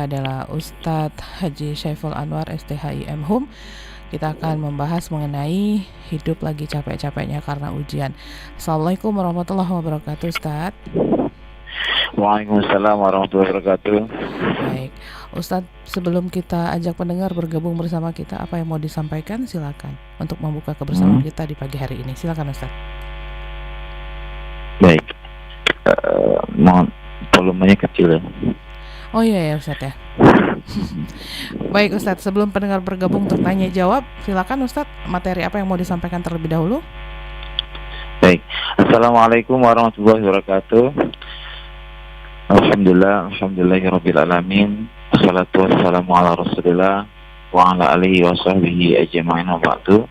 Saya adalah Ustadz Haji Syaiful Anwar STHIM Hum. Kita akan membahas mengenai hidup lagi capek-capeknya karena ujian. Assalamualaikum warahmatullahi wabarakatuh, Ustadz. Waalaikumsalam warahmatullahi wabarakatuh. Baik, Ustadz, sebelum kita ajak pendengar bergabung bersama kita, apa yang mau disampaikan? Silakan untuk membuka kebersamaan kita di pagi hari ini. Silakan, Ustadz. Baik, mohon volumenya kecil ya. Oh iya ya, Ustadz ya. Baik, Ustadz, sebelum pendengar bergabung untuk tanya jawab, silakan Ustadz, materi apa yang mau disampaikan terlebih dahulu? Baik, Assalamualaikum warahmatullahi wabarakatuh. Alhamdulillahirabbil alamin. Wassalatu wassalamu ala Rasulillah wa ala alihi wa sahbihi ajma'in wa ba'du.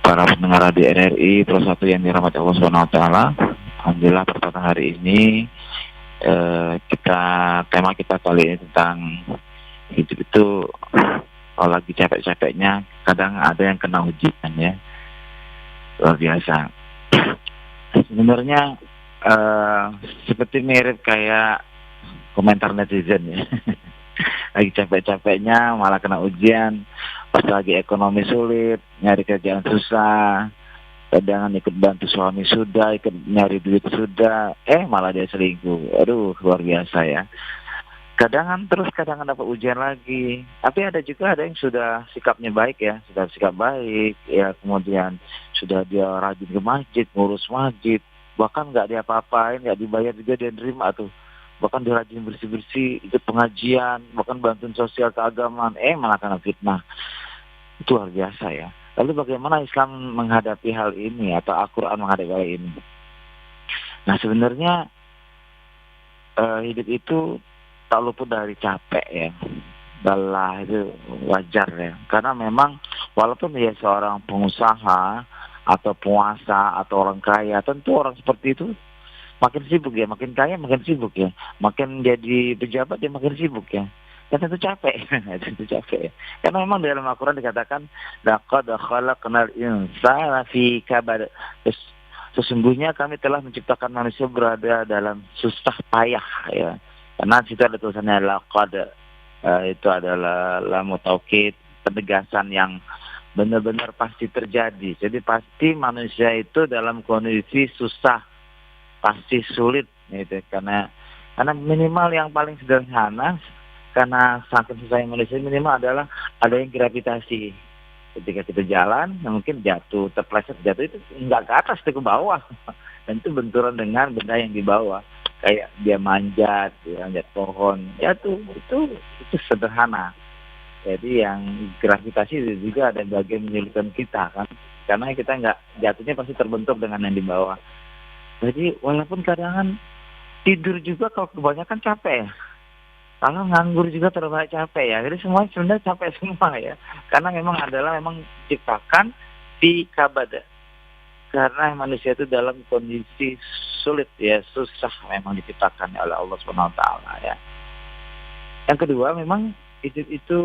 Para pendengar di RRI Pro 1 yang dirahmati Allah Subhanahu wa taala. Alhamdulillah pada hari ini tema kita kali ini tentang hidup itu kalau lagi capek-capeknya kadang ada yang kena ujian ya. Luar biasa. Sebenarnya seperti mirip kayak komentar netizen ya. Lagi capek-capeknya malah kena ujian, pas lagi ekonomi sulit, nyari kerjaan susah, kadang ikut bantu suami sudah, ikut nyari duit sudah, malah dia selingkuh. Aduh, luar biasa ya. Kadang dapat ujian lagi. Tapi ada yang sudah sikapnya baik ya, sudah sikap baik ya, kemudian sudah dia rajin ke masjid, ngurus masjid, bahkan nggak diapa-apain, nggak dibayar juga dia nerima tuh. Bahkan dia rajin bersih-bersih, ikut pengajian, bahkan bantuin sosial keagamaan, malah kena fitnah. Itu luar biasa ya. Lalu bagaimana Islam menghadapi hal ini atau Al-Quran menghadapi hal ini? Nah sebenarnya hidup itu tak luput dari capek ya. Balah itu wajar ya. Karena memang walaupun dia seorang pengusaha atau penguasa atau orang kaya, tentu orang seperti itu makin sibuk ya, makin kaya makin sibuk ya, makin jadi pejabat dia makin sibuk ya. Dan tentu capek, tentu capek. Karena memang dalam Al-Quran dikatakan laqad khalaqnal insana fi kabad. Sesungguhnya kami telah menciptakan manusia berada dalam susah payah ya. Karena situ ada tulisannya laqad, itu adalah lamu taukid, penegasan yang benar-benar pasti terjadi. Jadi pasti manusia itu dalam kondisi susah, pasti sulit gitu. Karena minimal yang paling sederhana, karena saking susahnya manusia, minimal adalah ada yang gravitasi. Ketika kita jalan, mungkin jatuh, terpleset jatuh itu nggak ke atas, itu ke bawah. Dan itu benturan dengan benda yang di bawah. Kayak dia manjat pohon, jatuh, itu sederhana. Jadi yang gravitasi itu juga ada bagian menyulitkan kita kan, karena kita nggak jatuhnya pasti terbentuk dengan yang di bawah. Jadi walaupun kadang tidur juga kalau kebanyakan capek ya, kalau nganggur juga terlalu capek ya. Jadi semua sebenarnya capek semua ya, karena memang diciptakan di kabada. Karena manusia itu dalam kondisi sulit ya, susah memang diciptakan oleh Allah Subhanahu wa taala ya. Yang kedua memang hidup itu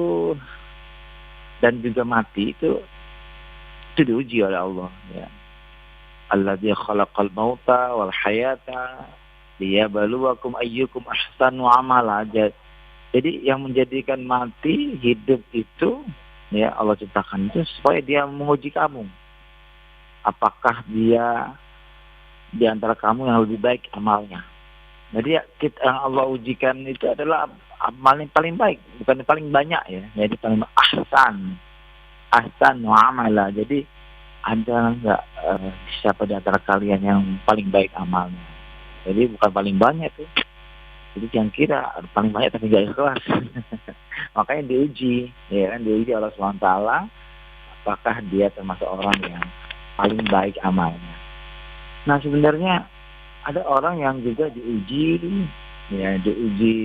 dan juga mati itu diuji oleh Allah ya. Alladzi khalaqal mauta wal hayata liyabluwakum ayyukum ahsanu amala. Jadi yang menjadikan mati hidup itu ya Allah ciptakan itu supaya dia menguji kamu. Apakah dia di antara kamu yang lebih baik amalnya. Jadi yang Allah ujikan itu adalah amal yang paling baik, bukan yang paling banyak ya. Jadi paling ahsan wa amala. Jadi ada enggak siapa di antara kalian yang paling baik amalnya. Jadi bukan paling banyak tuh. Jadi yang kira paling banyak tapi enggak ikhlas. Makanya diuji, ya kan, diuji Allah SWT apakah dia termasuk orang yang paling baik amalnya. Nah sebenarnya ada orang yang juga diuji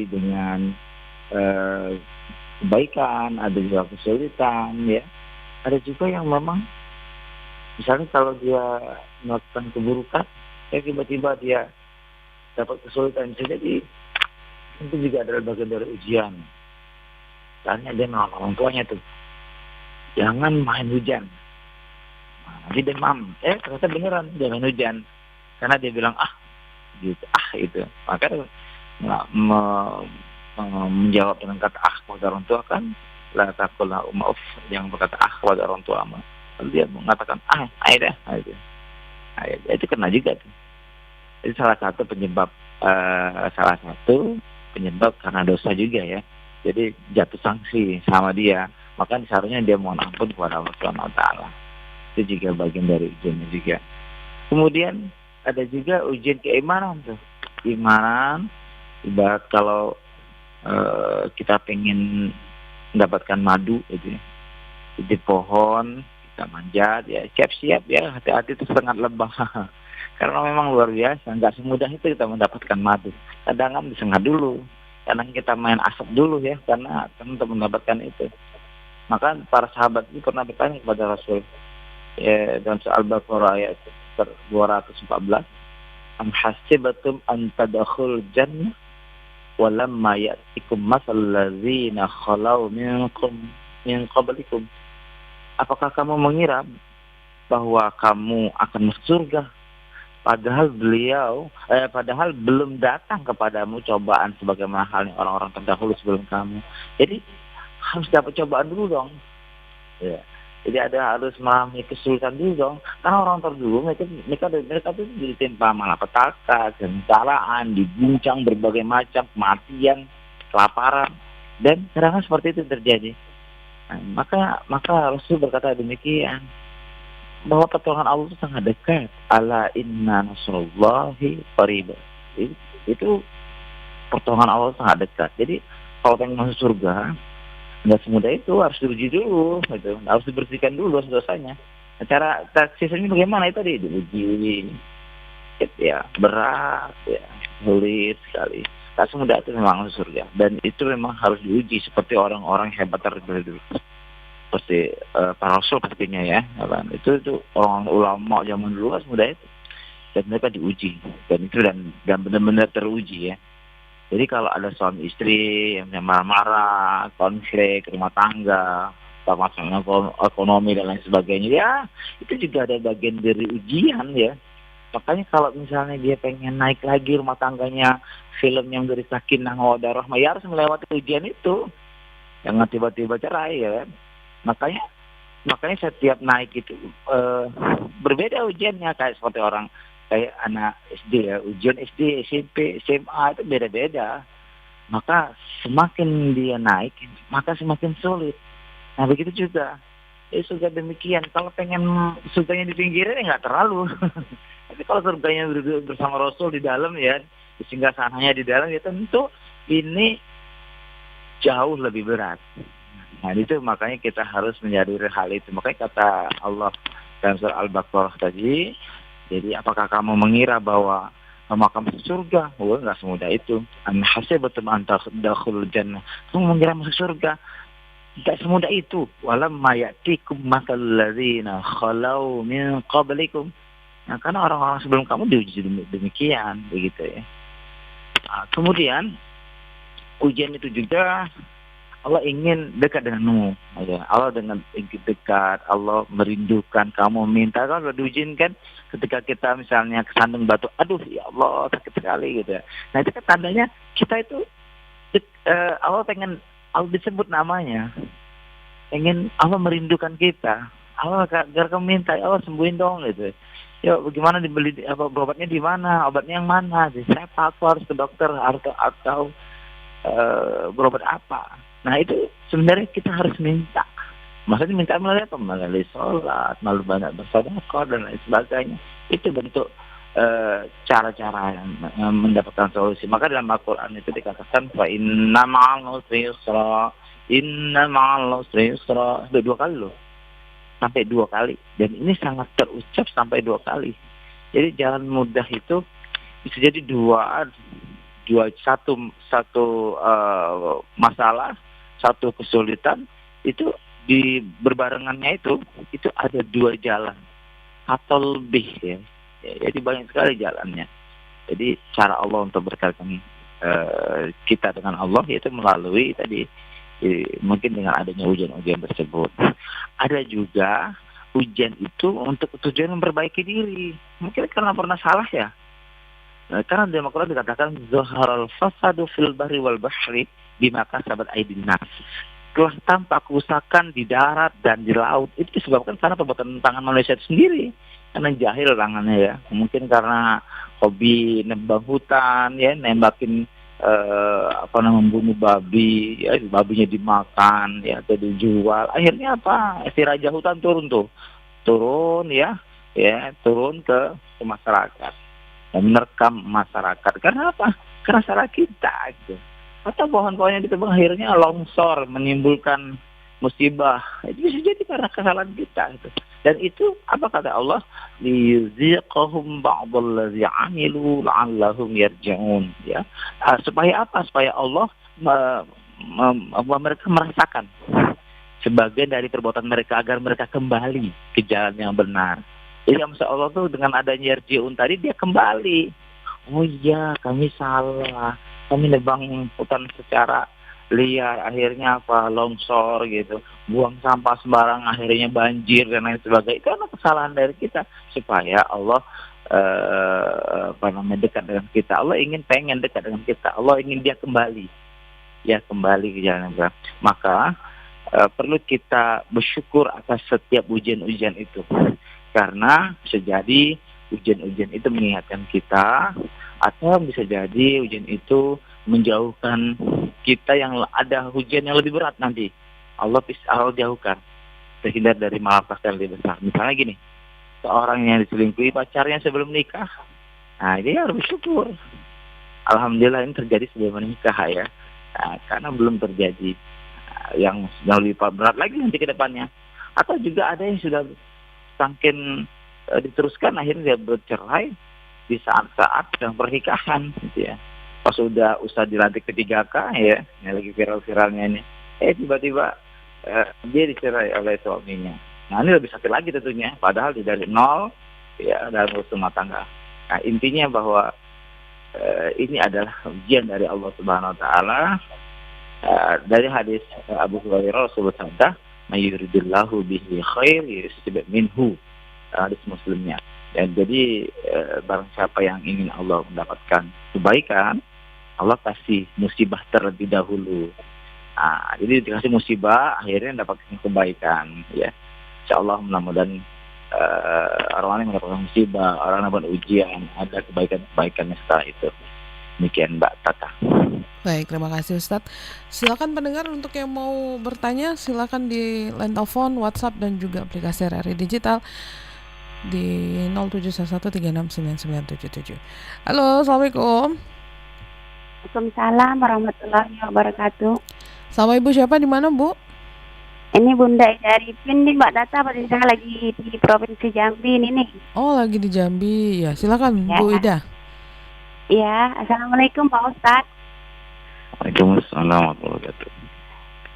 dengan kebaikan, ada juga kesulitan ya. Ada juga yang memang misalnya kalau dia melakukan keburukan, tiba-tiba dia dapat kesulitan. Jadi itu juga adalah bagian dari ujian. Misalnya dia menolong orang tuanya tuh, jangan main hujan. Nanti demam, ternyata beneran dia main hujan. Karena dia bilang itu. Maka menjawab dengan kata kepada orang tua kan la taqul lahum uff, yang berkata kepada orang tua mah. Lalu dia mengatakan ayo dah, gitu. Itu kena juga tuh. Itu salah satu penyebab karena dosa juga ya. Jadi jatuh sanksi sama dia. Maka seharusnya dia mohon ampun kepada Allah Subhanahu wa taala. Itu juga bagian dari ujiannya juga. Kemudian ada juga ujian keimanan tuh. Iman, ibarat kalau kita pengen mendapatkan madu gitu ya. Di pohon kita manjat ya, siap-siap ya, hati-hati itu sangat lebah. Karena memang luar biasa, nggak semudah itu kita mendapatkan madu. Kadang kan disengat dulu, kadang kita main asap dulu ya, karena untuk mendapatkan itu. Maka para sahabat ini pernah bertanya kepada Rasul ya, dalam soal Al-Baqarah ayat 214, am hasibatum an tadkhul jannah walamma ya'tikum masalul ladzina khalau min qablikum. Apakah kamu mengira bahwa kamu akan masuk surga padahal padahal belum datang kepadamu cobaan sebagaimana halnya orang-orang terdahulu sebelum kamu. Jadi harus dapat cobaan dulu dong. Ya. Jadi harus mengalami kesulitan dulu dong. Karena orang terdahulu mereka itu ditimpa malapetaka, kesengsaraan, diguncang berbagai macam kematian, kelaparan, dan serangan seperti itu terjadi. Nah, maka Rasul berkata demikian, bahwa pertolongan Allah itu sangat dekat. Ala inna nasrullahi qarib. Itu pertolongan Allah sangat dekat. Jadi kalau pengen masuk surga nggak semudah itu, harus diuji dulu, gitu. Harus dibersihkan dulu dosanya. Cara sisanya bagaimana itu diuji, ya berat, ya sulit sekali. Tak semudah itu memang masuk surga, dan itu memang harus diuji seperti orang-orang hebat terdahulu. Seperti para rasul pastinya ya, kan? Itu orang ulama zaman dulu kan semudah itu, dan mereka diuji, dan itu dan benar-benar teruji ya. Jadi kalau ada suami istri yang marah-marah, konflik rumah tangga, masalah ekonomi dan lain sebagainya, ya itu juga ada bagian dari ujian ya. Makanya kalau misalnya dia pengen naik lagi rumah tangganya, film yang dari Sakinah Mawaddah Rahmah, ya harus melewati ujian itu. Jangan tiba-tiba cerai ya kan. Makanya setiap naik itu berbeda ujiannya, kayak seperti kayak anak SD ya, ujian SD, SMP, SMA itu beda-beda. Maka semakin dia naik, maka semakin sulit. Nah begitu juga. Juga demikian. Kalau pengen surganya di pinggiran ya nggak terlalu. Tapi kalau surganya bersama Rasul di dalam ya, singgasananya di dalam ya tentu ini jauh lebih berat. Nah itu makanya kita harus menyadari hal itu. Makanya kata Allah dalam surah Al-Baqarah tadi, jadi apakah kamu mengira bahwa kamu akan masuk surga? Nggak semudah itu. Am hasibatum an tadkhulul jannah. Kamu mengira masuk surga? Nggak semudah itu. Walamma ya'tikum masalul ladzina khalau min qablikum. Nah, karena orang-orang sebelum kamu diuji demikian, begitu ya. Nah, kemudian ujian itu juga Allah ingin dekat denganmu. Ya, Allah dengan dekat, Allah merindukan kamu, minta. Kalau sudah diizinkan ketika kita misalnya kesandung batu, aduh ya Allah sakit sekali gitu ya. Nah itu kan tandanya kita itu Allah disebut namanya, ingin Allah merindukan kita. Allah agar kamu minta, ya Allah sembuhin dong gitu. Ya bagaimana dibeli berobatnya di mana, obatnya yang mana? Siapa aku harus ke dokter atau berobat apa? Nah itu sebenarnya kita harus minta. Maksudnya minta melalui apa? Melalui sholat, melalui banyak bersedekah dan lain sebagainya. Itu bentuk cara-cara yang mendapatkan solusi. Maka dalam Al-Quran itu dikatakan fa inna ma'al usri yusra, inna ma'al usri yusra. Sudah 2 kali loh. Sampai 2 kali. Dan ini sangat terucap sampai 2 kali. Jadi jalan mudah itu bisa jadi satu masalah, satu kesulitan itu di berbarengannya itu ada 2 jalan atau lebih ya. Jadi banyak sekali jalannya. Jadi cara Allah untuk berkaitan kita dengan Allah yaitu melalui tadi mungkin dengan adanya ujian-ujian tersebut. Ada juga ujian itu untuk tujuan memperbaiki diri. Mungkin karena pernah salah ya. Karena dalam Al-Quran dikatakan zaharal fasadu fil bahri wal bahri bima kasabat aydin nas. Telah tampak kerusakan di darat dan di laut itu disebabkan karena perbuatan tangan manusia itu sendiri. Karena jahil tangannya ya. Mungkin karena hobi nembang hutan ya, nembakin membunuh babi ya, babinya dimakan ya atau dijual. Akhirnya apa? Si raja hutan turun turun ke masyarakat dan menerkam masyarakat. Karena apa? Karena salah kita gitu. Atau pohon-pohonnya ditebang akhirnya longsor menimbulkan musibah. Itu bisa jadi karena kesalahan kita gitu. Dan itu apa kata Allah? Liyuziqahum ba'dallazi 'amilu la'allahum yarji'un ya. Supaya apa? Supaya Allah mereka merasakan sebagian dari perbuatan mereka agar mereka kembali ke jalan yang benar. Jadi Masya Allah tuh dengan adanya yarji'un tadi dia kembali. Oh iya, kami salah. Kami nebang hutan secara liar, akhirnya longsor gitu, buang sampah sembarang, akhirnya banjir dan lain sebagainya. Itu adalah kesalahan dari kita supaya Allah dekat dengan kita. Allah pengen dekat dengan kita. Allah ingin dia kembali ke jalan yang benar. Maka perlu kita bersyukur atas setiap ujian-ujian itu, karena bisa jadi ujian-ujian itu mengingatkan kita, atau bisa jadi ujian itu menjauhkan kita yang ada ujian yang lebih berat nanti. Allah jauhkan, terhindar dari malapetaka yang lebih besar. Misalnya gini, seorang yang diselingkuhi pacarnya sebelum nikah, nah dia harus bersyukur. Alhamdulillah ini terjadi sebelum menikah ya, karena belum terjadi yang lebih berat lagi nanti ke depannya. Atau juga ada yang sudah saking diteruskan akhirnya dia bercerai di saat-saat sedang pernikahan gitu ya. Pas udah dilantik ke-3K ya, yang lagi viral-viralnya ini, tiba-tiba dia dicerai oleh suaminya. Nah ini lebih sakit lagi tentunya, padahal dari nol ya dalam rumah tangga. Nah intinya bahwa ini adalah ujian dari Allah Subhanahu Wa Taala. Dari hadis Abu Hurairah Rasulullah bersabda, "Mayuridillahu bihi khair yusib minhu." Hadis Muslimnya. Dan jadi barang siapa yang ingin Allah mendapatkan kebaikan, Allah kasih musibah terlebih dahulu. Jadi dikasih musibah, akhirnya mendapatkan kebaikan. Ya, Insyaallah mudah-mudahan orang yang mendapatkan musibah, orang yang mendapatkan ujian, ada kebaikan-kebaikannya setelah itu. Demikian Mbak Tata. Baik, terima kasih Ustadz. Silakan pendengar untuk yang mau bertanya, silakan di line telepon, WhatsApp dan juga aplikasi RRI Digital di 0711369977. Halo, Assalamualaikum. Waalaikumsalam warahmatullahi wabarakatuh. Sama Ibu siapa, di mana Bu? Ini Bunda dari Pindi Mbak Data, pada saya lagi di Provinsi Jambi ini nih. Oh, lagi di Jambi. Ya, silakan ya. Bu Ida. Iya, Assalamualaikum Pak Ustadz. Waalaikumsalam warahmatullahi wabarakatuh.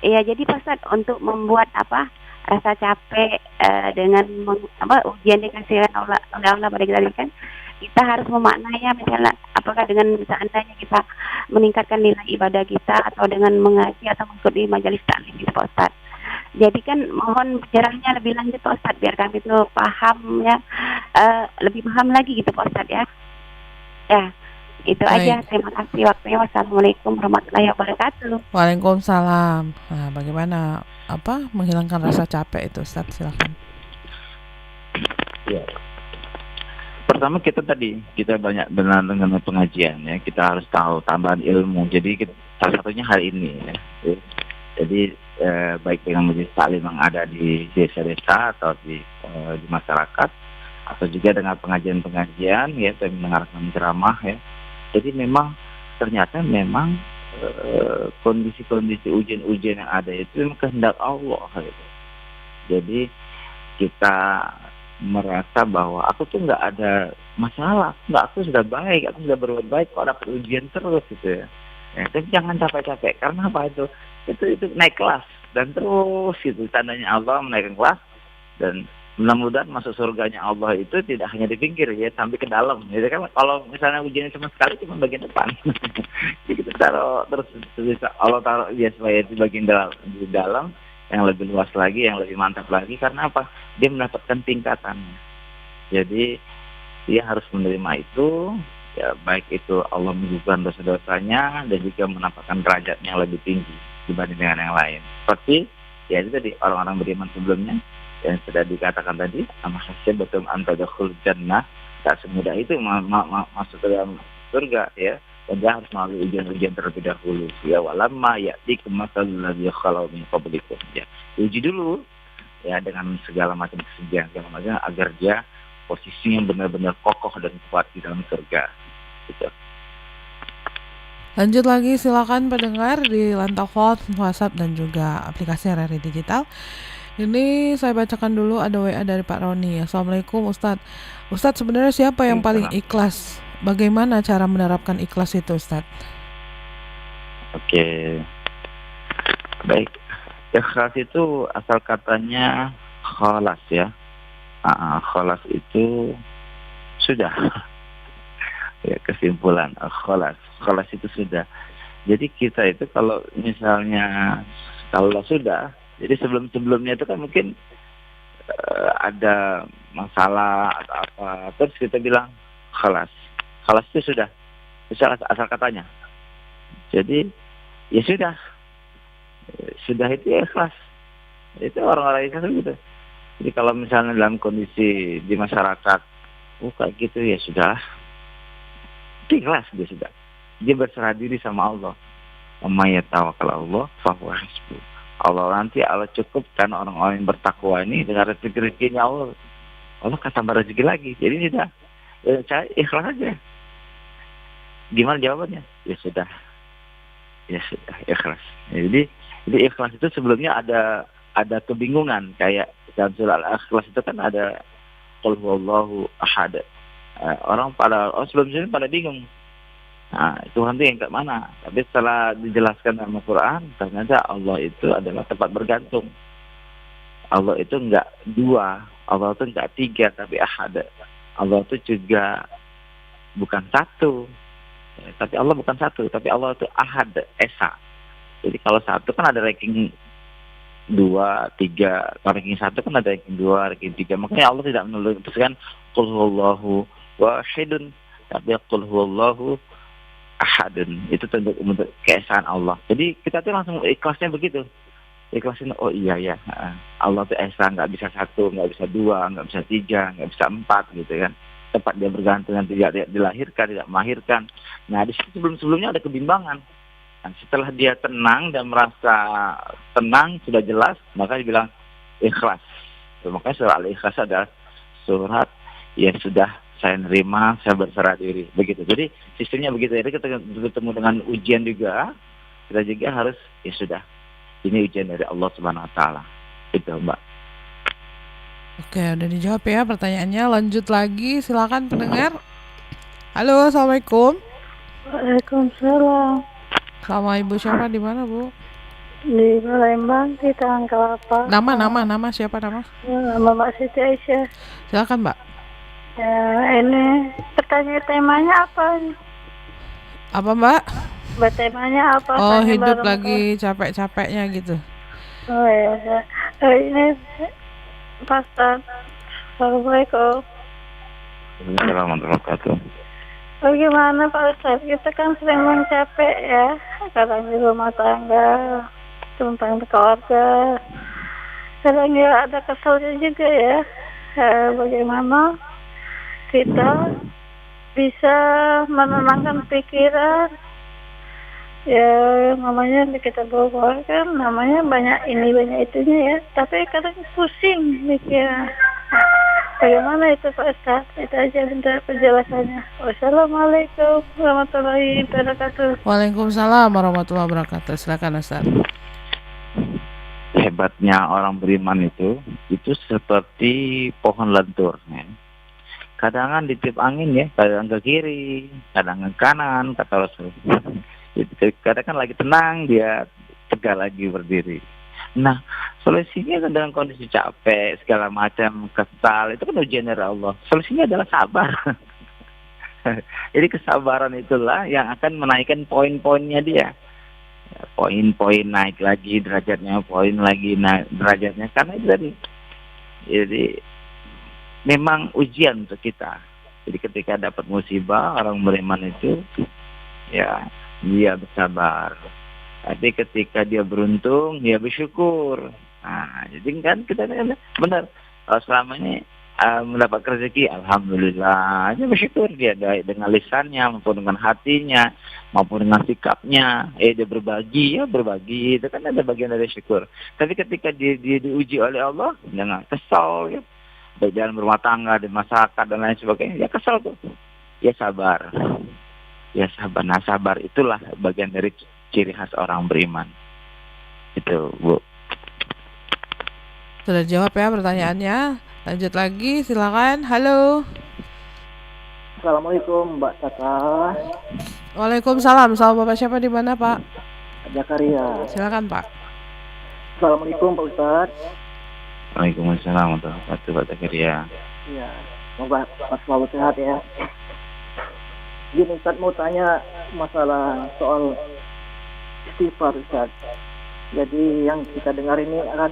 Iya, jadi Pak Ustadz untuk membuat rasa capek dengan ujian dikasih oleh Allah pada kita kan, kita harus memaknainya, misalnya apakah dengan seandainya kita meningkatkan nilai ibadah kita atau dengan mengaji atau mengikuti majelis taklim gitu Pak Ustadz. Jadi kan mohon penjelasannya lebih lanjut Pak Ustadz biar kami itu pahamnya lebih paham lagi gitu Pak Ustadz ya. Ya, itu aja. Terima kasih waktunya. Wassalamualaikum warahmatullahi wabarakatuh. Waalaikumsalam. Nah, bagaimana menghilangkan rasa capek itu Ustaz? Silakan. Ya. Pertama kita banyak benar dengan pengajian ya, kita harus tahu tambahan ilmu. Jadi salah satunya hal ini ya. Jadi baik dengan majelis taklim yang ada di desa-desa atau di masyarakat, atau juga dengan pengajian-pengajian ya, saya mendengarkan ceramah ya. Jadi ternyata memang kondisi-kondisi ujian-ujian yang ada itu memang kehendak Allah gitu. Jadi kita merasa bahwa aku tuh nggak ada masalah, aku sudah baik, aku sudah berbuat baik, kok dapat ujian terus gitu ya. Tapi jangan capek-capek, karena apa itu naik kelas dan terus gitu, tandanya Allah menaikkan kelas. Dan mudah-mudahan masuk surganya Allah itu tidak hanya di pinggir ya, sampai ke dalam. Jadi kan kalau misalnya ujiannya cuma sekali, cuma bagian depan, jadi kita taruh terus Allah taruh dia supaya di bagian di dalam yang lebih luas lagi, yang lebih mantap lagi. Karena apa? Dia mendapatkan tingkatannya. Jadi dia harus menerima itu ya baik itu Allah menggugurkan dosa-dosanya dan juga menampakkan derajatnya yang lebih tinggi dibanding dengan yang lain. Seperti ya itu tadi orang-orang beriman sebelumnya yang sudah dikatakan tadi, ama hasibtum an tadkhulul jannah, tak semudah itu masuk ke dalam surga ya. Dan dia harus melalui ujian-ujian terlebih dahulu. Ya walamma ya'tikum matsalul ladzina khalau min qablikum. Ya, uji dulu ya dengan segala macam kesedihan segala macam agar dia posisinya benar-benar kokoh dan kuat di dalam surga. Gitu. Lanjut lagi, silakan pendengar di Lantafot, WhatsApp dan juga aplikasi RRI Digital. Ini saya bacakan dulu, ada WA dari Pak Roni. Assalamualaikum Ustadz. Ustadz, sebenarnya siapa yang paling ikhlas? Bagaimana cara menerapkan ikhlas itu, Ustadz? Oke. Baik. Ikhlas itu asal katanya kholas ya. Kholas itu sudah. Ya, kesimpulan kholas. Kholas itu sudah. Jadi kita itu kalau misalnya kalau sudah, jadi sebelumnya itu kan mungkin ada masalah atau apa, terus kita bilang kholas. Kholas itu sudah. Itu asal katanya. Jadi ya sudah. Sudah itu ya ikhlas. Itu orang-orang ikhlas gitu. Jadi kalau misalnya dalam kondisi di masyarakat, kayak gitu ya sudah. Ikhlas dia sudah. Dia berserah diri sama Allah. Amma yatawakkal Allah fahuwa hasbuh. Allah cukupkan orang-orang yang bertakwa ini dengan rezeki-rezekinya Allah. Allah akan tambah rezeki lagi. Jadi sudah. Saya ikhlas aja. Gimana jawabannya? Ya sudah. Ya sudah, ikhlas. Jadi ikhlas itu sebelumnya ada kebingungan kayak dalam surah Al-Ikhlas itu kan ada qul huwallahu ahad. Orang sebelum-sebelumnya pada bingung. Nah, Tuhan itu yang ke mana? Tapi setelah dijelaskan dalam Al-Quran, ternyata Allah itu adalah tempat bergantung. Allah itu enggak dua, Allah itu enggak tiga, tapi ahad. Allah itu juga bukan satu. Tapi Allah bukan satu, tapi Allah itu ahad, esa. Jadi kalau satu kan ada ranking 2, 3, kalau ranking 1 kan ada ranking 2, ranking 3. Makanya Allah tidak menuliskan qul huwallahu wahidun, tapi qul huwallahu ahadun. Itu untuk keesaan Allah. Jadi kita tuh langsung ikhlasnya begitu. Ikhlasin, oh iya ya, Allah itu esa, nggak bisa 1, nggak bisa 2, nggak bisa 3, nggak bisa 4 gitu kan. Tempat dia bergantung, tidak dilahirkan, tidak melahirkan. Nah, di situ sebelumnya ada kebimbangan. Dan setelah dia tenang dan merasa tenang, sudah jelas, maka dia bilang ikhlas. Makanya surah Al-Ikhlas adalah surat ya sudah saya nerima, saya berserah diri. Begitu. Jadi sistemnya begitu. Jadi kita ketemu dengan ujian juga, kita juga harus ya sudah. Ini ujian dari Allah Subhanahu Wa Taala. Itu Mbak. Oke, udah dijawab ya pertanyaannya. Lanjut lagi, silakan pendengar. Halo, assalamualaikum. Waalaikumsalam. Sama Ibu siapa, di mana Bu? Di Palembang, di Kelapa. Nama siapa nama? Nama Mbak Siti Aisyah. Silakan Mbak. Ya, ini pertanyaan temanya apa? Apa Mbak? Temanya apa? Oh, hidup lagi capek-capeknya gitu. Oh ya, ini Pak Ustaz. Assalamualaikum. Assalamualaikum warahmatullahi wabarakatuh. Bagaimana Pak Ustaz? Kita kan sering capek ya, kadang di rumah tangga, tentang keluarga. Kadang ya ada keselnya juga ya. Bagaimana kita bisa menenangkan pikiran? Ya namanya kita bawa kan namanya banyak ini banyak itunya ya, tapi kadang pusing mikir. Bagaimana itu Pak Ustaz? Itu aja bentar penjelasannya. Wassalamualaikum warahmatullahi wabarakatuh. Waalaikumsalam warahmatullahi wabarakatuh. Silakan Ustaz. Hebatnya orang beriman itu seperti pohon lentur ya. Kadang ditiup angin ya, kadang ke kiri, kadang ke kanan, kata Rasul. Kadang kan lagi tenang, dia tegak lagi berdiri. Nah, solusinya kan dalam kondisi capek, segala macam, kesal, itu kan ujian dari Allah. Solusinya adalah sabar. Jadi kesabaran itulah yang akan menaikkan poin-poinnya dia. Poin-poin naik lagi derajatnya, poin lagi naik derajatnya. Karena itu tadi, jadi memang ujian untuk kita. Jadi ketika dapat musibah, orang beriman itu ya dia bersabar. Tapi ketika dia beruntung, dia bersyukur. Nah, jadi kan kita benar, selama ini mendapat rezeki, alhamdulillah, dia bersyukur, dia baik dengan lisannya maupun dengan hatinya maupun dengan sikapnya. Dia berbagi, itu kan ada bagian dari syukur. Tapi ketika dia diuji oleh Allah dengan kesal, ya, baik dalam rumah tangga, di masyarakat dan lain sebagainya, dia kesal tuh, dia sabar. Ya sabar. Nah, sabar itulah bagian dari ciri khas orang beriman. Itu, Bu. Sudah jawab ya pertanyaannya. Lanjut lagi, silakan. Halo. Assalamualaikum Mbak Tata. Waalaikumsalam. Sama Bapak siapa di mana, Pak? Jakaria. Silakan, Pak. Assalamualaikum Pak Ustadz. Waalaikumsalam warahmatullahi wabarakatuh, Pak Zakaria. Iya, semoga Pak selalu sehat ya. Gini Ustadz, mau tanya masalah soal istighfar Ustadz. Jadi yang kita dengar ini akan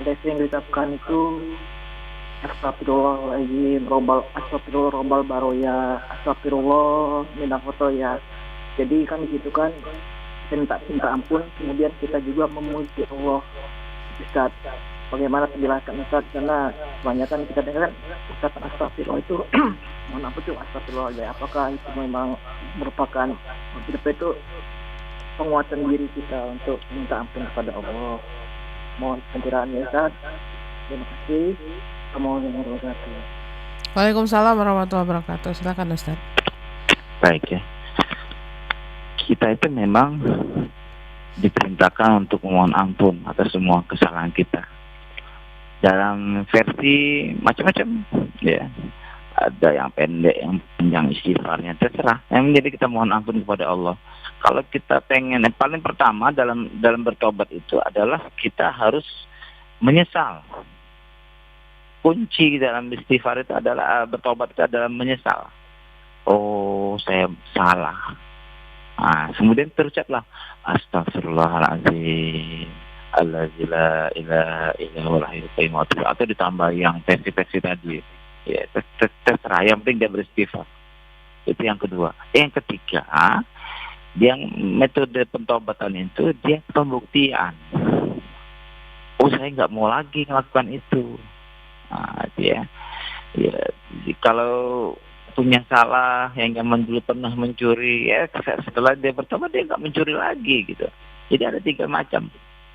ada yang diucapkan itu astagfirullahaladzim, astagfirullah robbal baroya, astagfirullah minakotoya. Jadi kan di situ kan minta ampun, kemudian kita juga memuji Allah. Ustadz, bagaimana penjelasan Ustadz? Karena kebanyakan kita dengar kan Ustadz astagfirullah itu mohon ampun itu astagfirullah. Apakah itu memang merupakan itu penguatan diri kita untuk minta ampun kepada Allah? Mohon pencerahannya Ustadz. Terima kasih. Assalamualaikum warahmatullahi wabarakatuh. Waalaikumsalam warahmatullahi wabarakatuh. Silakan Ustaz. Baik ya. Kita itu memang diperintahkan untuk memohon ampun atas semua kesalahan kita. Dalam versi macam-macam ya. Ada yang pendek, yang panjang istighfarnya, terserah. Yang menjadi kita mohon ampun kepada Allah. Kalau kita pengen, yang paling pertama dalam bertobat itu adalah kita harus menyesal. Kunci dalam istighfar itu adalah bertobat itu adalah menyesal. Oh, saya salah. Nah, kemudian terucaplah astagfirullahaladzim, allazi la ilaha illa huwal hayyul qayyum, atau ditambah yang versi-versi tadi. Ya, terserah, yang penting dia beristighfar. Itu yang kedua. Yang ketiga, yang metode pentobatan itu dia pembuktian. Oh, saya nggak mau lagi melakukan itu. Nah, dia ya, kalau punya salah, yang zaman dulu pernah mencuri, ya setelah dia bertobat dia nggak mencuri lagi gitu. Jadi ada 3 macam.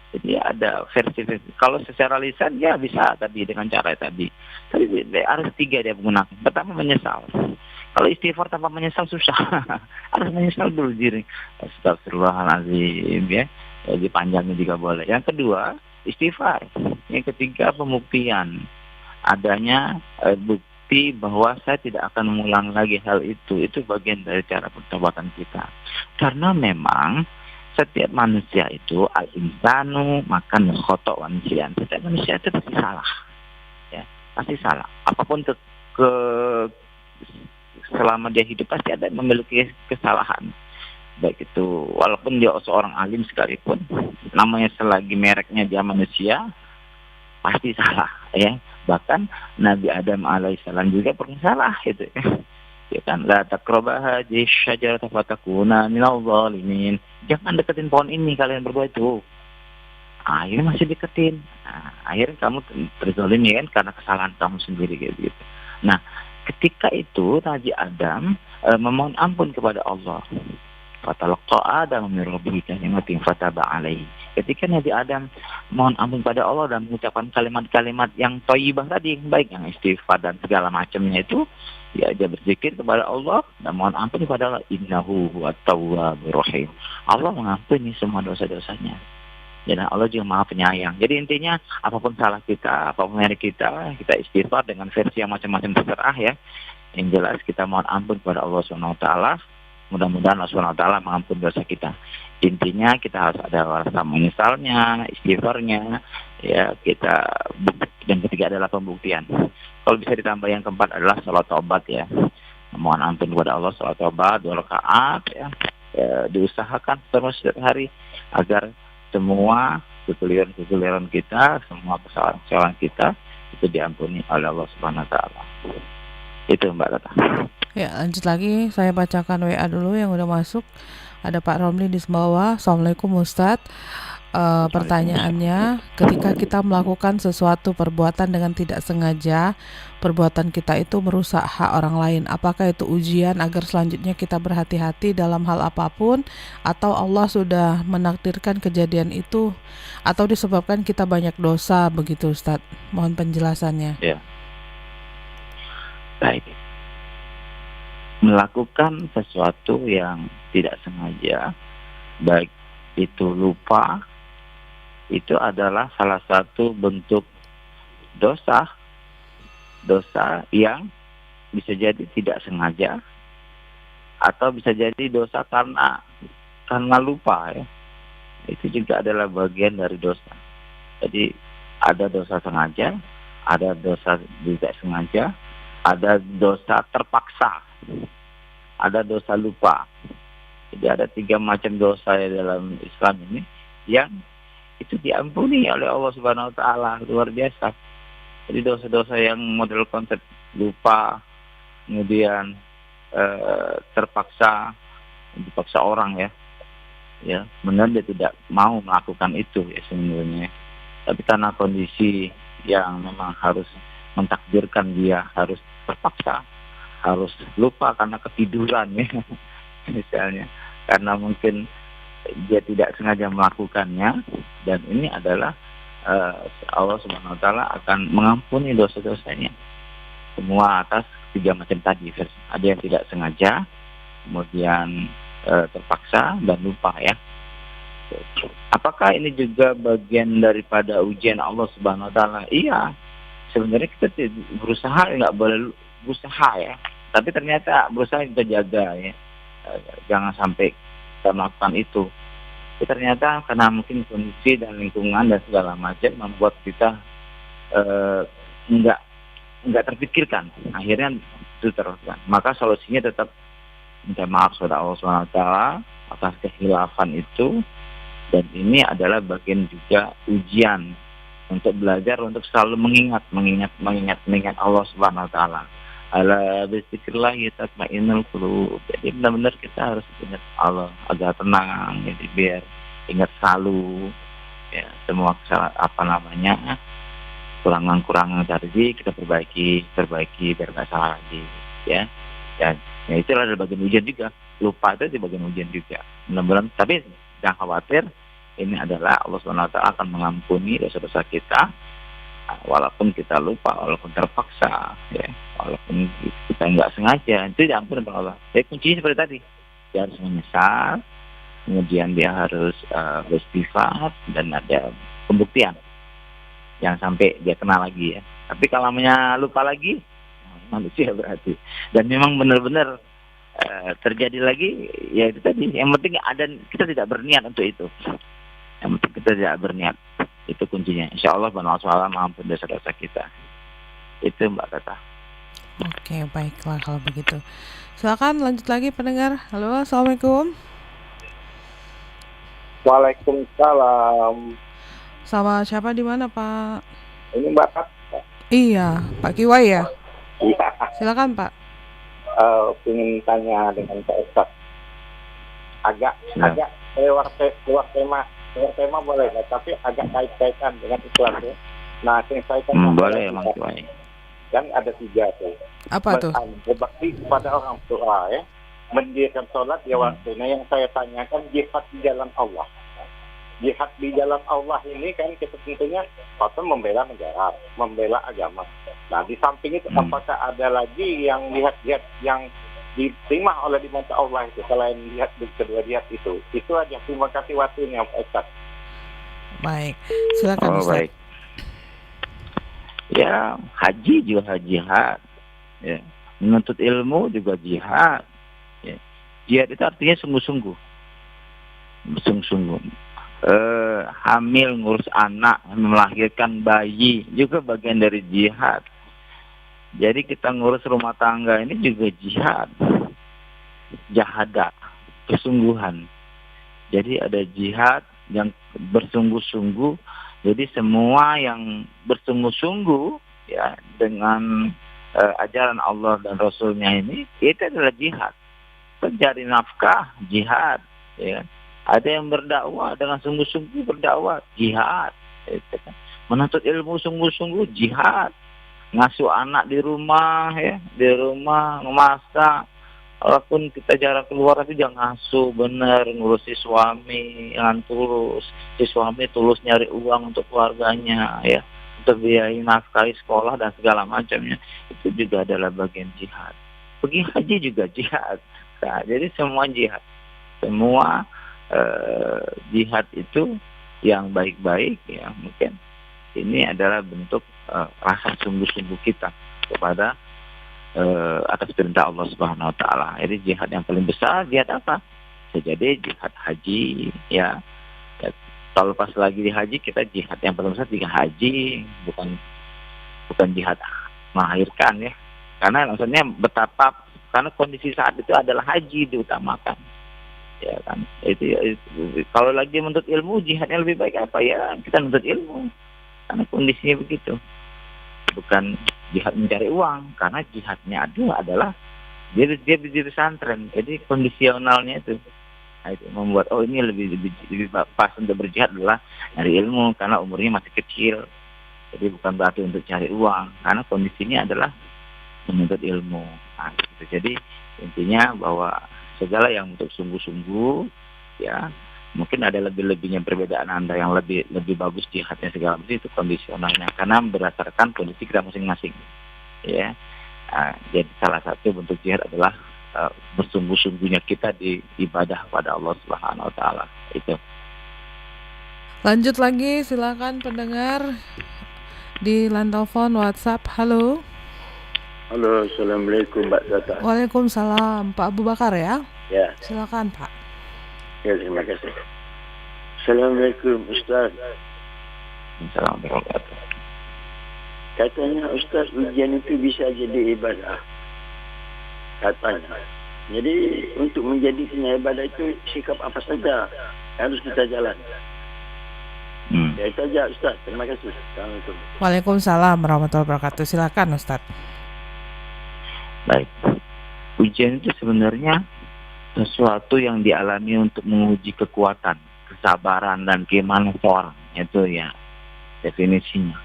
Jadi ada versi-versi. Kalau secara lisan ya bisa tadi dengan cara tadi. Tapi harus 3 dia menggunakan. Pertama menyesal. Kalau istighfar tanpa menyesal susah. Harus menyesal dulu diri. Astagfirullahaladzim ya. Jadi panjangnya juga boleh. Yang kedua istighfar. Yang ketiga pembuktian. Adanya bukti bahwa saya tidak akan mengulang lagi hal itu. Itu bagian dari cara pertobatan kita. Karena memang setiap manusia itu al-insanu makan khotok wansian. Setiap manusia itu pasti salah. Ya, pasti salah. Apapun selama dia hidup pasti ada yang memiliki kesalahan. Baik itu walaupun dia seorang alim sekalipun, namanya selagi mereknya dia manusia pasti salah ya. Bahkan Nabi Adam alaihissalam juga pernah salah itu. Ya kan, la taqrabaha syajarata fatakuna minal zalimin. Jangan deketin pohon ini kalian berdua itu. Akhirnya masih deketin. Nah, akhirnya kamu terzalimi kan karena kesalahan kamu sendiri gitu. Nah, ketika itu Nabi Adam memohon ampun kepada Allah. Fatalaqa Adam min rabbih kalimatin fataba alaihi. Ketika Nabi Adam mohon ampun pada Allah dan mengucapkan kalimat-kalimat yang thayyibah tadi, baik yang istighfar dan segala macamnya itu, ya dia berzikir kepada Allah dan mohon ampun kepada Allah. Innahu huwat tawwabur rahim. Allah mengampuni semua dosa-dosanya. Dan Allah juga Maha Penyayang. Jadi intinya apapun salah kita, apapun dari kita istighfar dengan versi yang macam-macam terserah ya. Yang jelas kita mohon ampun kepada Allah Subhanahu wa taala. Mudah-mudahan Allah Subhanahu wa taala mengampuni dosa kita. Intinya kita harus ada rasa menyesalnya, istighfarnya, ya kita. Dan ketiga adalah pembuktian. Kalau bisa ditambah yang keempat adalah salat taubat ya. Mohon ampun kepada Allah, salat taubat 2 rakaat ya. Diusahakan terus setiap hari agar semua kekeliruan kita, semua kesalahan kita itu diampuni oleh Allah Subhanahu wa taala. Itu Mbak Tata. Ya, lanjut lagi. Saya bacakan WA dulu yang udah masuk. Ada Pak Romli di bawah. Assalamualaikum Ustadz. Pertanyaannya, ketika kita melakukan sesuatu perbuatan dengan tidak sengaja, perbuatan kita itu merusak hak orang lain. Apakah itu ujian agar selanjutnya kita berhati-hati dalam hal apapun, atau Allah sudah menakdirkan kejadian itu, atau disebabkan kita banyak dosa begitu Ustadz? Mohon penjelasannya. Ya, baik. Melakukan sesuatu yang tidak sengaja, baik itu lupa, itu adalah salah satu bentuk dosa yang bisa jadi tidak sengaja atau bisa jadi dosa karena lupa ya. Itu juga adalah bagian dari dosa. Jadi ada dosa sengaja, ada dosa tidak sengaja, ada dosa terpaksa, ada dosa lupa. Jadi ada 3 macam dosa ya dalam Islam ini yang itu diampuni oleh Allah Subhanahu wa taala, luar biasa. Jadi dosa-dosa yang model konsep lupa, kemudian dipaksa orang ya, benar dia tidak mau melakukan itu ya sebenarnya. Tapi karena kondisi yang memang harus mentakdirkan dia harus terpaksa, harus lupa karena ketiduran ya, misalnya, karena mungkin dia tidak sengaja melakukannya, dan ini adalah Allah Subhanahu wa taala akan mengampuni dosa-dosanya semua atas 3 macam tadi. Ada yang tidak sengaja, kemudian terpaksa, dan lupa ya. Apakah ini juga bagian daripada ujian Allah Subhanahu wa taala? Iya. Sebenarnya kita berusaha, nggak boleh berusaha ya, tapi ternyata berusaha kita jaga ya, jangan sampai kita melakukan itu. Tapi ternyata karena mungkin kondisi dan lingkungan dan segala macam membuat kita nggak terpikirkan, akhirnya itu teruskan. Maka solusinya tetap minta maaf kepada Allah Subhanahu wa taala atas kehilafan itu, dan ini adalah bagian juga ujian untuk belajar untuk selalu mengingat Allah Subhanahu wa taala. Ala bizikrillah tatma'innul qulub. Jadi benar-benar kita harus ingat Allah agar tenang, jadi biar ingat selalu ya semua kurangan tadi kita perbaiki biar nggak salah lagi ya. Dan ya itulah adalah bagian ujian juga. Lupa itu di bagian ujian juga. Mudah-mudahan, tapi jangan khawatir, ini adalah Allah Subhanahu wa taala akan mengampuni dosa-dosa kita. Walaupun kita lupa, walaupun terpaksa, ya, walaupun kita nggak sengaja, itu diampuni oleh Allah. Jadi kuncinya seperti tadi, dia harus menyesal, kemudian dia harus beristighfar, dan ada pembuktian, jangan sampai dia kena lagi ya. Tapi kalau lupa lagi, manusia berarti, dan memang benar-benar terjadi lagi, ya itu tadi. Yang penting ada, kita tidak berniat untuk itu. Yang penting kita tidak berniat. Itu kuncinya. Insya Allah Allah SWT mengampuni dosa-dosa kita. Itu Mbak Tata. Oke, baiklah kalau begitu. Silakan lanjut lagi pendengar. Halo, Assalamualaikum. Waalaikumsalam. Sama siapa di mana Pak? Ini Mbak Tata. Iya, Pak Kiwai ya. Iya. Silakan Pak. Ingin tanya dengan Pak Ustaz. Agak keluar tema boleh nggak? Tapi agak kait-kaitan dengan Islam ya. Nah, yang saya tanya boleh Bang Kiwai. Kan ada 3 tuh. Apa tuh? Berbakti kepada orang tua ya. Mendirikan sholat ya waktunya. Yang saya tanyakan jihad di jalan Allah. Jihad di jalan Allah ini kan kita tentunya patut membela negara, membela agama. Nah, di samping itu apakah ada lagi yang jihad yang diterima oleh di mata Allah itu selain lihat kedua jihad itu? Itu aja. Terima kasih waktunya Pak Ustaz. Baik, silakan Ustaz. Baik. Ya, haji juga jihad. Ya. Menuntut ilmu juga jihad. Ya. Jihad itu artinya sungguh-sungguh. Hamil, ngurus anak, melahirkan bayi juga bagian dari jihad. Jadi kita ngurus rumah tangga ini juga jihad. Jahadah, kesungguhan. Jadi ada jihad yang bersungguh-sungguh. Jadi semua yang bersungguh-sungguh ya dengan ajaran Allah dan Rasulnya ini, itu adalah jihad. Pencari nafkah, jihad. Ya. Ada yang berdakwah dengan sungguh-sungguh berdakwah, jihad. Gitu kan. Menuntut ilmu sungguh-sungguh, jihad. Ngasuh anak di rumah, ya, di rumah, memasak. Walaupun kita jarang keluar, tapi jangan ngasuh bener, ngurusi suami dengan tulus. Si suami tulus nyari uang untuk keluarganya, ya, untuk biayai nafkahi sekolah dan segala macamnya. Itu juga adalah bagian jihad. Pergi haji juga jihad. Nah, jadi semua jihad. Semua jihad itu yang baik-baik, ya, mungkin ini adalah bentuk rasa sungguh-sungguh kita kepada atas perintah Allah Subhanahu wa taala. Jadi jihad yang paling besar jihad apa? Bisa jadi jihad haji, ya. Ya, kalau pas lagi di haji kita jihad yang paling besar jihad haji, bukan jihad melahirkan, ya. Karena maksudnya betapa, karena kondisi saat itu adalah haji diutamakan. Ya kan. Itu kalau lagi menuntut ilmu, jihadnya lebih baik apa, ya? Kita menuntut ilmu. Karena kondisinya begitu. Bukan jihad mencari uang, karena jihadnya adalah dia berdiri pesantren. Jadi kondisionalnya itu, nah, itu membuat ini lebih pas untuk berjihad adalah nyari ilmu, karena umurnya masih kecil. Jadi bukan berarti untuk cari uang, karena kondisinya adalah menuntut ilmu. Nah, gitu. Jadi intinya bahwa segala yang untuk sungguh-sungguh, ya, mungkin ada lebih-lebihnya perbedaan Anda yang lebih bagus jihadnya segala macam, itu kondisionalnya karena berdasarkan kondisi kita masing-masing, ya. Jadi salah satu bentuk jihad adalah bersungguh-sungguhnya kita di ibadah pada Allah Subhanahu wa taala. Itu. Lanjut lagi, silakan pendengar di line telepon WhatsApp. Halo. Halo, assalamualaikum Mbak Tata. Waalaikumsalam, Pak Abu Bakar, ya? Ya. Silakan, Pak. Ya, terima kasih. Assalamualaikum Ustaz. Assalamualaikum. Katanya Ustaz, ujian itu bisa jadi ibadah. Katanya. Jadi untuk menjadikan ibadah itu sikap apa saja harus kita jalan. Ya itu aja Ustaz. Terima kasih. Assalamualaikum. Waalaikumsalam warahmatullahi wabarakatuh. Silakan Ustaz. Baik. Ujian itu sebenarnya sesuatu yang dialami untuk menguji kekuatan, kesabaran dan keimanan seorang. Itu ya definisinya.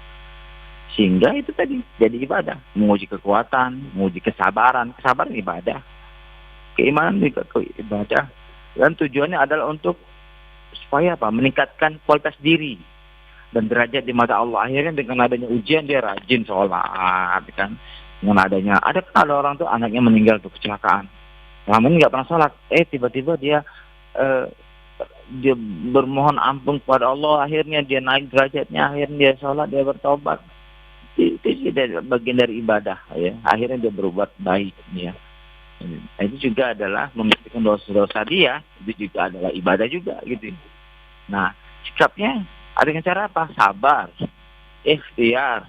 Sehingga itu tadi jadi ibadah, menguji kekuatan, menguji kesabaran ibadah, keimanan juga ibadah. Dan tujuannya adalah untuk supaya apa? Meningkatkan kualitas diri dan derajat di mata Allah. Akhirnya dengan adanya ujian dia rajin sholat, kan? Dengan adanya ada orang tuh anaknya meninggal tuh kecelakaan, lama ini nggak pernah sholat, tiba-tiba dia bermohon ampun kepada Allah, akhirnya dia naik derajatnya, akhirnya dia sholat, dia bertobat. Itu bagian dari ibadah, ya. Akhirnya dia berbuat baik, ya. Itu juga adalah membersihkan dosa-dosa dia, itu juga adalah ibadah juga, gitu. Nah, sikapnya ada dengan cara apa? Sabar, ikhtiar,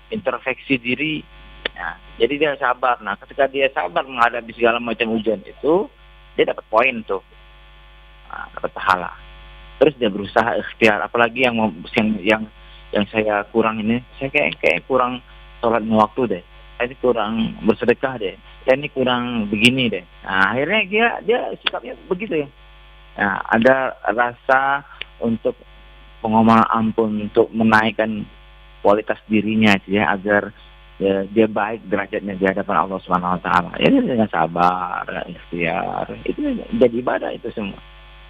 introspeksi diri. Nah, jadi dia sabar. Nah, ketika dia sabar menghadapi segala macam ujian itu, dia dapat poin tuh, dapat pahala. Terus dia berusaha ikhtiar. Apalagi yang saya kurang ini, saya kayak kurang sholat lima waktu deh. Saya kurang bersedekah deh. Saya ini kurang begini deh. Nah, akhirnya dia sikapnya begitu ya. Nah, ada rasa untuk pengomohan ampun, untuk menaikkan kualitas dirinya, ya, agar dia baik derajatnya di hadapan Allah Subhanahu wa taala. Ya, dengan sabar, ikhtiar, itu jadi ibadah itu semua.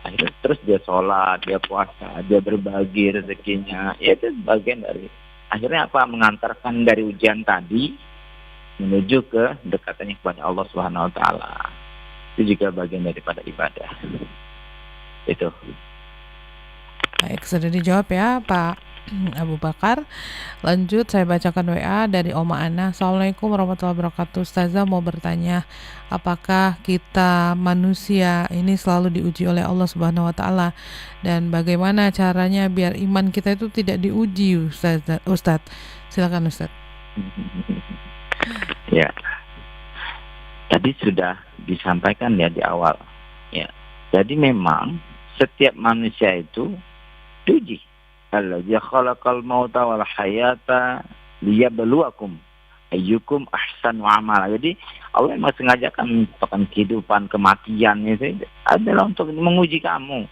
Akhirnya terus dia sholat, dia puasa, dia berbagi rezekinya. Ya, itu bagian dari akhirnya apa? Mengantarkan dari ujian tadi menuju ke dekatannya kepada Allah Subhanahu wa taala. Itu juga bagian daripada ibadah. Itu. Baik, sudah dijawab ya Pak Abu Bakar. Lanjut, saya bacakan WA dari Oma Ana. Assalamualaikum warahmatullahi wabarakatuh. Ustazah mau bertanya, apakah kita manusia ini selalu diuji oleh Allah Subhanahu wa taala, dan bagaimana caranya biar iman kita itu tidak diuji, Ustaz? Silakan Ustaz. Ya. Tadi sudah disampaikan ya di awal. Ya. Jadi memang setiap manusia itu diuji. Allazi khalaqal mauta wal hayata liyabluwakum ayyukum ahsanu amala. Jadi Allah memang sengaja kan menciptakan kehidupan, kematian itu adalah untuk menguji kamu.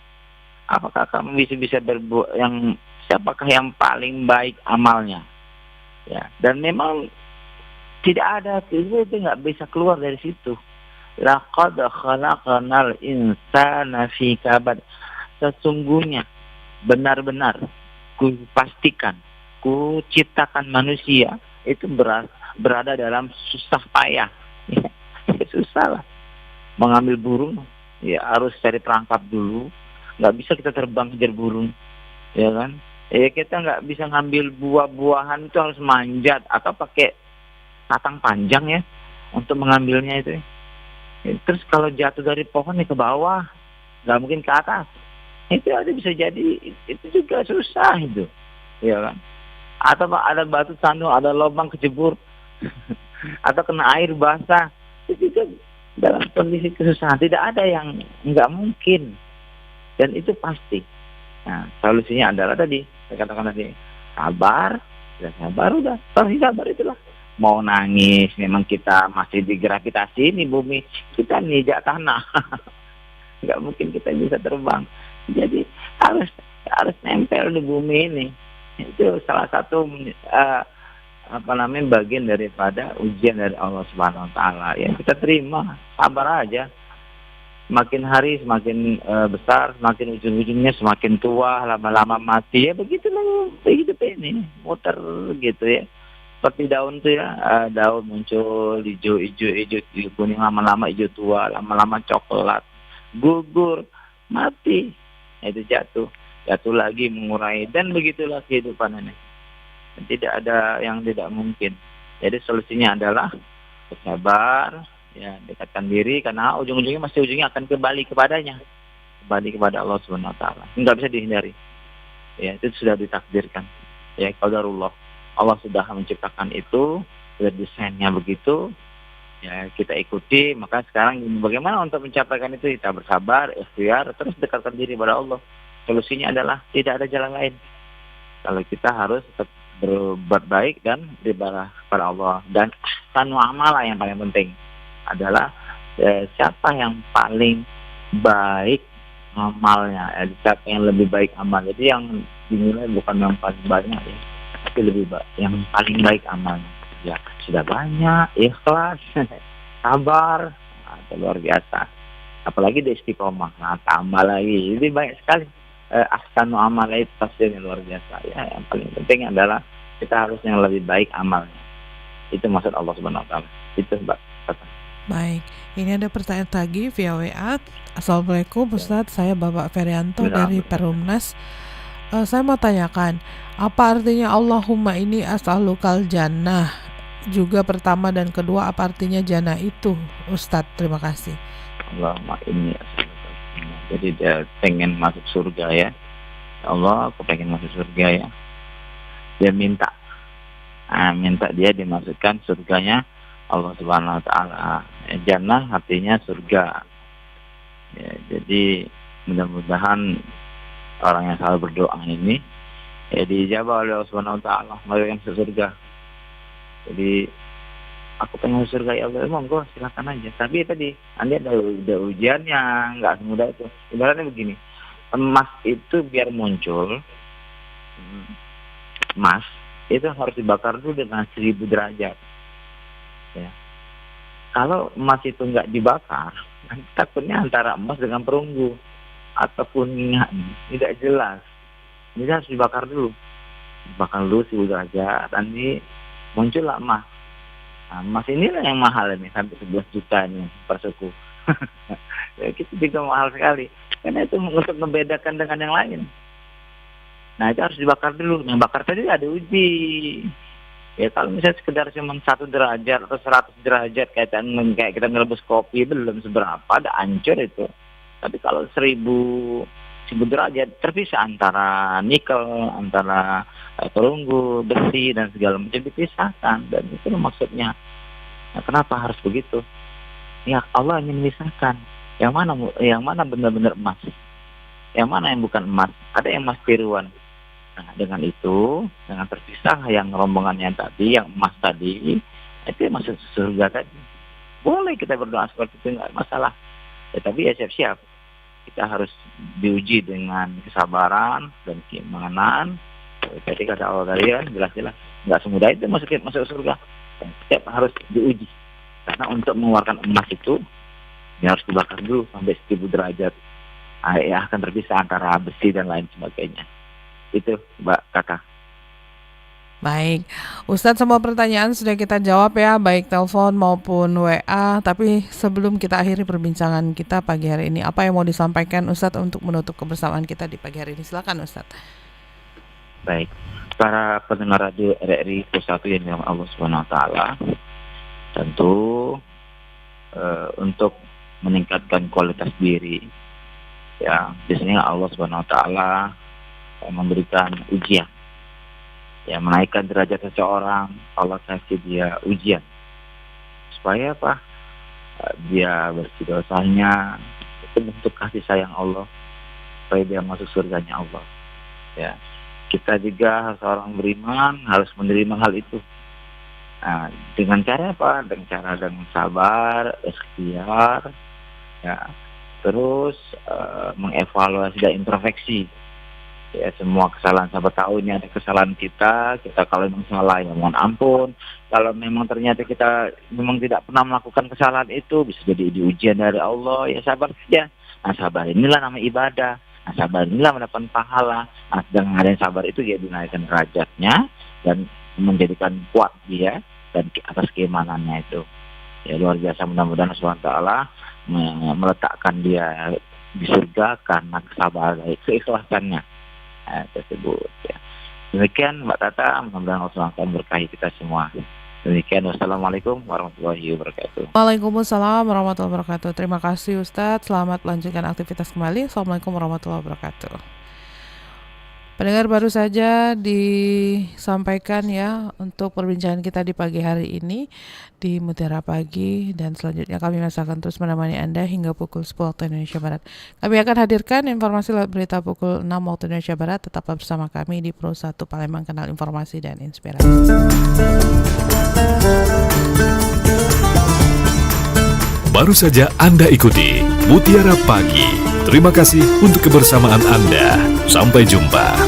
Apakah kamu bisa berbuat yang siapakah yang paling baik amalnya? Ya, dan memang tidak ada itu nggak bisa keluar dari situ. Laqad khalaqnal insana fi kabad. Sesungguhnya benar-benar ku pastikan, ku ciptakan manusia itu berada dalam susah payah. Ya, susah lah. Mengambil burung, ya harus cari perangkap dulu. Nggak bisa kita terbang kejar burung, ya kan? Ya kita nggak bisa ngambil buah-buahan itu harus manjat atau pakai batang panjang ya untuk mengambilnya itu. Terus kalau jatuh dari pohon ke bawah, nggak mungkin ke atas. Itu ada bisa jadi itu juga susah itu, ya kan? Atau ada batu sandung, ada lubang kecebur, atau kena air basah, itu juga dalam kondisi kesusahan. Tidak ada yang nggak mungkin, dan itu pasti. Nah, solusinya adalah tadi saya katakan tadi, sabar, udah, sabar itulah. Mau nangis, memang kita masih digravitasi ini bumi, kita nijak tanah, nggak mungkin kita bisa terbang. Jadi harus nempel di bumi ini. Itu salah satu bagian daripada ujian dari Allah Subhanahu Wa Taala. Ya kita terima, sabar aja. Semakin hari semakin besar, semakin ujung-ujungnya semakin tua, lama-lama mati. Ya begitulah hidup ini, muter gitu ya. Seperti daun tuh ya, daun muncul hijau, kuning, lama-lama hijau tua, lama-lama coklat, gugur, mati, itu jatuh lagi mengurai, dan begitulah kehidupan ini. Tidak ada yang tidak mungkin. Jadi solusinya adalah bersabar, ya dekatkan diri, karena ujungnya akan kembali kepadanya, kembali kepada Allah Subhanahu Wa Taala. Nggak bisa dihindari. Ya itu sudah ditakdirkan. Ya qadarullah. Allah sudah menciptakan itu, sudah desainnya begitu, ya kita ikuti. Maka sekarang bagaimana untuk mencapaikan itu? Kita bersabar, ikhtiar, terus dekatkan diri pada Allah. Solusinya adalah tidak ada jalan lain. Kalau kita harus tetap berbuat baik dan beribadah kepada Allah. Dan ahsanu amala yang paling penting adalah siapa yang paling baik amalnya, siapa yang lebih baik amal. Jadi yang dinilai bukan yang paling banyak ya, tapi lebih baik, yang paling baik amalnya. Ya sudah banyak, ikhlas, sabar, itu luar biasa. Apalagi di istiqomah, tambah lagi. Jadi banyak sekali ahsanu amal itu pasti yang luar biasa. Ya yang paling penting adalah kita harus yang lebih baik amalnya. Itu maksud Allah Subhanahu Wa Taala. Itu Mbak. Baik, ini ada pertanyaan lagi via WA. Assalamualaikum Ustadz, saya Bapak Ferianto dari Perumnas. Saya mau tanyakan, apa artinya Allahumma ini as'alukal jannah? Juga pertama dan kedua, apa artinya jannah itu, Ustadz? Terima kasih. Allahumma ini as'alukal jannah. Jadi dia pengen masuk surga ya. Allah, aku pengen masuk surga ya. Dia minta dia dimasukkan surganya Allah Subhanahu Wa Taala. Jannah artinya surga. Ya, jadi mudah-mudahan orang yang selalu berdoa ini ya dijawab oleh Allah Subhanahu Wa Taala, mereka masuk surga. Jadi aku pengen masuk surga ya Allah, monggo silakan aja. Tapi tadi Anda ada ujiannya, nggak semudah itu. Ibaratnya begini, emas itu biar muncul, emas itu harus dibakar dulu dengan 1000 derajat. Ya. Kalau emas itu nggak dibakar, takutnya antara emas dengan perunggu ataupun minyak tidak jelas. Ini harus dibakar dulu. Dibakar dulu 1000 derajat, nanti muncullah emas. Nah, emas inilah yang mahal ini, sampai 11 juta ini per suku. Ya, itu juga mahal sekali. Karena itu untuk membedakan dengan yang lain. Nah itu harus dibakar dulu. Yang bakar tadi ada uji. Ya kalau misalnya sekedar cuma 1 derajat atau 100 derajat kayak kita ngerebus kopi belum seberapa, ada hancur itu. Tapi kalau 1000 derajat terpisah antara nikel, antara perunggu, besi dan segala macam dipisahkan, dan itu maksudnya. Nah, kenapa harus begitu? Ya Allah ingin memisahkan. Yang mana benar-benar emas, yang mana yang bukan emas. Ada yang emas tiruan. Nah, dengan itu, dengan terpisah yang rombongan yang tadi, yang emas tadi, itu masuk surga tadi. Boleh kita berdoa seperti itu, nggak masalah. Tapi ya siap-siap. Kita harus diuji dengan kesabaran dan keimanan. Jadi kata Allah tadi kan jelas-jelas nggak semudah itu masuk surga. Setiap harus diuji. Karena untuk mengeluarkan emas itu ya harus dibakar dulu sampai 1000 derajat. Ya akan terpisah antara besi dan lain sebagainya. Itu Mbak Kakak. Baik, Ustadz, semua pertanyaan sudah kita jawab ya, baik telepon maupun WA. Tapi sebelum kita akhiri perbincangan kita pagi hari ini, apa yang mau disampaikan Ustadz untuk menutup kebersamaan kita di pagi hari ini? Silakan Ustadz. Baik, para pendengar radio RRI 1 yang dirahmati Allah Subhanahu Wa Taala, tentu untuk meningkatkan kualitas diri, ya biasanya Allah Subhanahu Wa Taala memberikan ujian. Ya, menaikkan derajat seseorang, Allah kasih dia ujian. Supaya apa? Dia bersih dosanya, itu bentuk kasih sayang Allah, supaya dia masuk surganya Allah. Ya, kita juga seorang beriman harus menerima hal itu. Nah, dengan cara apa? Dengan sabar, ikhtiar, ya, terus mengevaluasi dan introspeksi. Ya, semua kesalahan, siapa tahu ini ada kesalahan kita kalau memang salah ya mohon ampun. Kalau memang ternyata kita memang tidak pernah melakukan kesalahan itu, bisa jadi ujian dari Allah, ya sabar saja. Nah, sabar inilah nama ibadah. Nah, sabar inilah mendapatkan pahala. Nah, dengan adanya sabar itu dia dinaikkan derajatnya dan menjadikan kuat dia dan atas keimanannya itu. Ya luar biasa, mudah-mudahan Allah SWT meletakkan dia di surga karena kesabaran, keikhlasannya. Tersebut ya. Demikian Mbak Tata, mudah-mudahan Allah akan berkahi kita semua. Demikian, wassalamualaikum warahmatullahi wabarakatuh. Waalaikumsalam warahmatullahi wabarakatuh. Terima kasih Ustadz, selamat lanjutkan aktivitas kembali. Assalamualaikum warahmatullahi wabarakatuh. Pendengar, baru saja disampaikan ya untuk perbincangan kita di pagi hari ini di Mutiara Pagi, dan selanjutnya kami masih akan terus menemani Anda hingga pukul 10 waktu Indonesia Barat. Kami akan hadirkan informasi lewat berita pukul 6 waktu Indonesia Barat. Tetaplah bersama kami di Pro 1 Palembang, kanal informasi dan inspirasi. Baru saja Anda ikuti Mutiara Pagi. Terima kasih untuk kebersamaan Anda. Sampai jumpa.